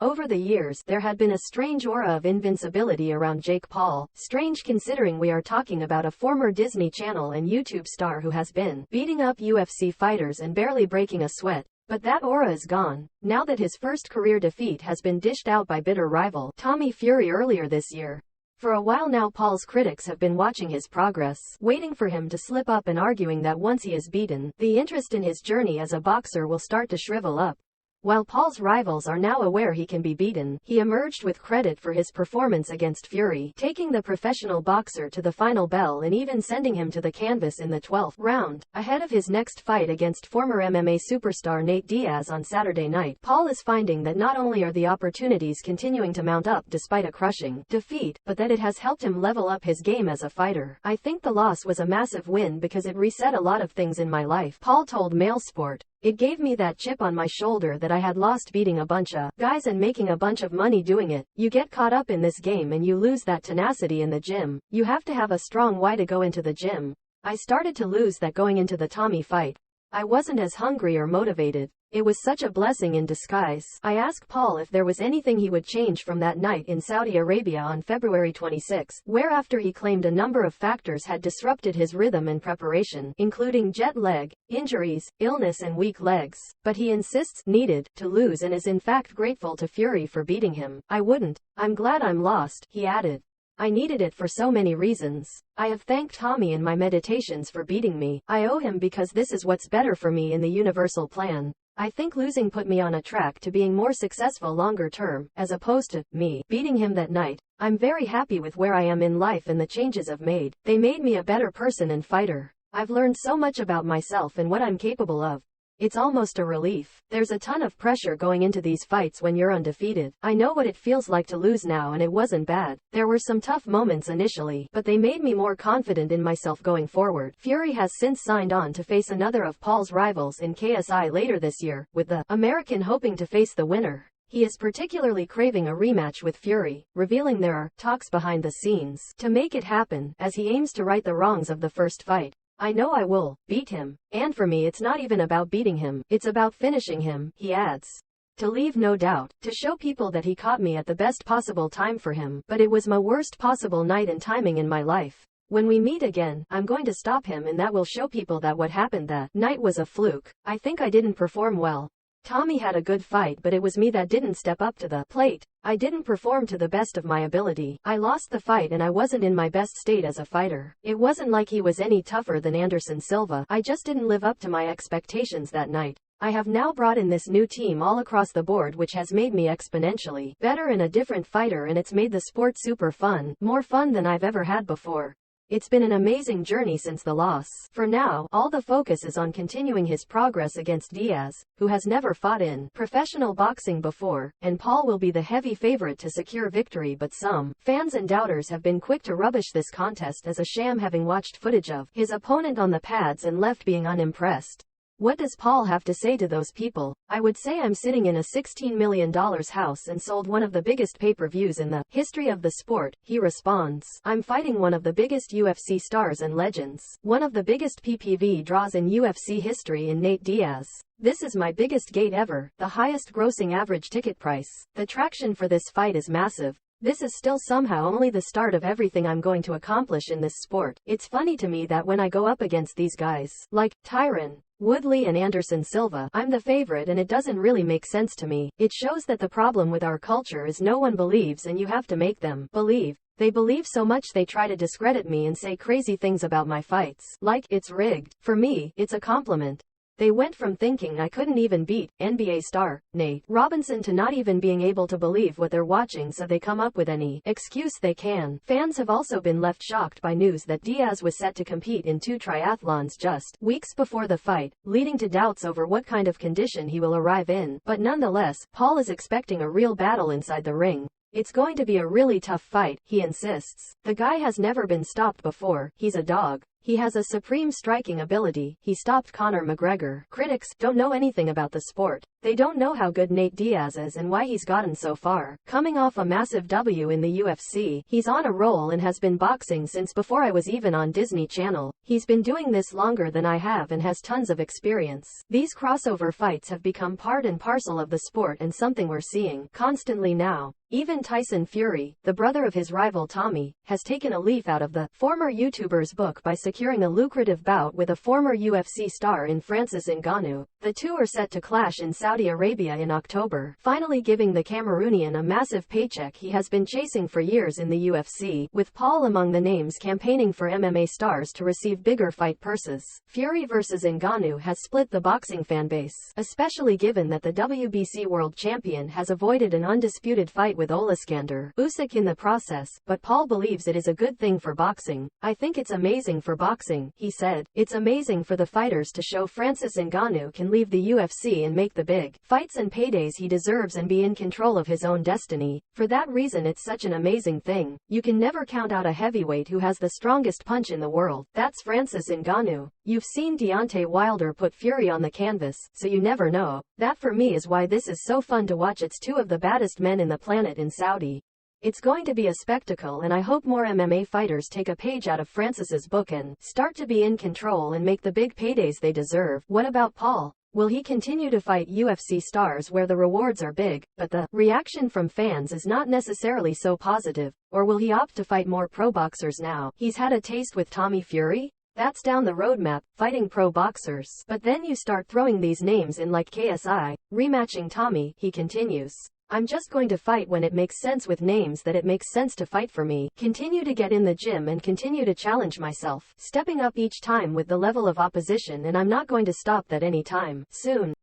Over the years, there had been a strange aura of invincibility around Jake Paul, strange considering we are talking about a former Disney Channel and YouTube star who has been beating up UFC fighters and barely breaking a sweat. But that aura is gone, now that his first career defeat has been dished out by bitter rival, Tommy Fury earlier this year. For a while now Paul's critics have been watching his progress, waiting for him to slip up and arguing that once he is beaten, the interest in his journey as a boxer will start to shrivel up. While Paul's rivals are now aware he can be beaten, he emerged with credit for his performance against Fury, taking the professional boxer to the final bell and even sending him to the canvas in the 12th round. Ahead of his next fight against former MMA superstar Nate Diaz on Saturday night, Paul is finding that not only are the opportunities continuing to mount up despite a crushing defeat, but that it has helped him level up his game as a fighter. I think the loss was a massive win because it reset a lot of things in my life, Paul told MailSport. It gave me that chip on my shoulder that I had lost beating a bunch of guys and making a bunch of money doing it. You get caught up in this game and you lose that tenacity in the gym. You have to have a strong why to go into the gym. I started to lose that going into the Tommy fight. I wasn't as hungry or motivated. It was such a blessing in disguise. I asked Paul if there was anything he would change from that night in Saudi Arabia on February 26, whereafter he claimed a number of factors had disrupted his rhythm and preparation, including jet lag, injuries, illness and weak legs. But he insists needed to lose and is in fact grateful to Fury for beating him. I wouldn't. I'm glad I'm lost, he added. I needed it for so many reasons. I have thanked Tommy in my meditations for beating me. I owe him because this is what's better for me in the universal plan. I think losing put me on a track to being more successful longer term, as opposed to me beating him that night. I'm very happy with where I am in life and the changes I've made. They made me a better person and fighter. I've learned so much about myself and what I'm capable of. It's almost a relief. There's a ton of pressure going into these fights when you're undefeated. I know what it feels like to lose now and it wasn't bad. There were some tough moments initially, but they made me more confident in myself going forward. Fury has since signed on to face another of Paul's rivals in KSI later this year, with the American hoping to face the winner. He is particularly craving a rematch with Fury, revealing there are talks behind the scenes to make it happen, as he aims to right the wrongs of the first fight. I know I will beat him, and for me it's not even about beating him, it's about finishing him, he adds. To leave no doubt, to show people that he caught me at the best possible time for him, but it was my worst possible night and timing in my life. When we meet again, I'm going to stop him and that will show people that what happened that night was a fluke. I think I didn't perform well. Tommy had a good fight but it was me that didn't step up to the plate. I didn't perform to the best of my ability. I lost the fight and I wasn't in my best state as a fighter. It wasn't like he was any tougher than Anderson Silva. I just didn't live up to my expectations that night. I have now brought in this new team all across the board which has made me exponentially better and a different fighter and it's made the sport super fun, more fun than I've ever had before. It's been an amazing journey since the loss. For now, all the focus is on continuing his progress against Diaz, who has never fought in professional boxing before, and Paul will be the heavy favorite to secure victory, but some fans and doubters have been quick to rubbish this contest as a sham, having watched footage of his opponent on the pads and left being unimpressed. What does Paul have to say to those people? I would say I'm sitting in a $16 million house and sold one of the biggest pay-per-views in the history of the sport, he responds. I'm fighting one of the biggest UFC stars and legends, one of the biggest PPV draws in UFC history in Nate Diaz. This is my biggest gate ever, the highest grossing average ticket price. The traction for this fight is massive. This is still somehow only the start of everything I'm going to accomplish in this sport. It's funny to me that when I go up against these guys, like Tyron Woodley and Anderson Silva, I'm the favorite and it doesn't really make sense to me. It shows that the problem with our culture is no one believes and you have to make them believe. They believe so much they try to discredit me and say crazy things about my fights, like it's rigged. For me, it's a compliment. They went from thinking I couldn't even beat NBA star Nate Robinson to not even being able to believe what they're watching, so they come up with any excuse they can. Fans have also been left shocked by news that Diaz was set to compete in 2 triathlons just weeks before the fight, leading to doubts over what kind of condition he will arrive in. But nonetheless, Paul is expecting a real battle inside the ring. It's going to be a really tough fight, he insists. The guy has never been stopped before, he's a dog. He has a supreme striking ability. He stopped Conor McGregor. Critics don't know anything about the sport. They don't know how good Nate Diaz is and why he's gotten so far. Coming off a massive W in the UFC, he's on a roll and has been boxing since before I was even on Disney Channel. He's been doing this longer than I have and has tons of experience. These crossover fights have become part and parcel of the sport and something we're seeing constantly now. Even Tyson Fury, the brother of his rival Tommy, has taken a leaf out of the former YouTuber's book by securing a lucrative bout with a former UFC star in Francis Ngannou. The two are set to clash in Saudi Arabia in October, finally giving the Cameroonian a massive paycheck he has been chasing for years in the UFC, with Paul among the names campaigning for MMA stars to receive bigger fight purses. Fury vs Ngannou has split the boxing fanbase, especially given that the WBC world champion has avoided an undisputed fight with Oleksandr Usyk in the process, but Paul believes it is a good thing for boxing. I think it's amazing for boxing, he said. It's amazing for the fighters to show Francis Ngannou can leave the UFC and make the big fights and paydays he deserves and be in control of his own destiny. For that reason it's such an amazing thing. You can never count out a heavyweight who has the strongest punch in the world. That's Francis Ngannou. You've seen Deontay Wilder put Fury on the canvas, so you never know. That for me is why this is so fun to watch. It's two of the baddest men in the planet in Saudi. It's going to be a spectacle and I hope more MMA fighters take a page out of Francis's book and start to be in control and make the big paydays they deserve. What about Paul? Will he continue to fight UFC stars where the rewards are big, but the reaction from fans is not necessarily so positive? Or will he opt to fight more pro boxers now he's had a taste with Tommy Fury? That's down the roadmap, fighting pro boxers. But then you start throwing these names in like KSI, rematching Tommy, he continues. I'm just going to fight when it makes sense with names that it makes sense to fight for me. Continue to get in the gym and continue to challenge myself, stepping up each time with the level of opposition, and I'm not going to stop that anytime soon.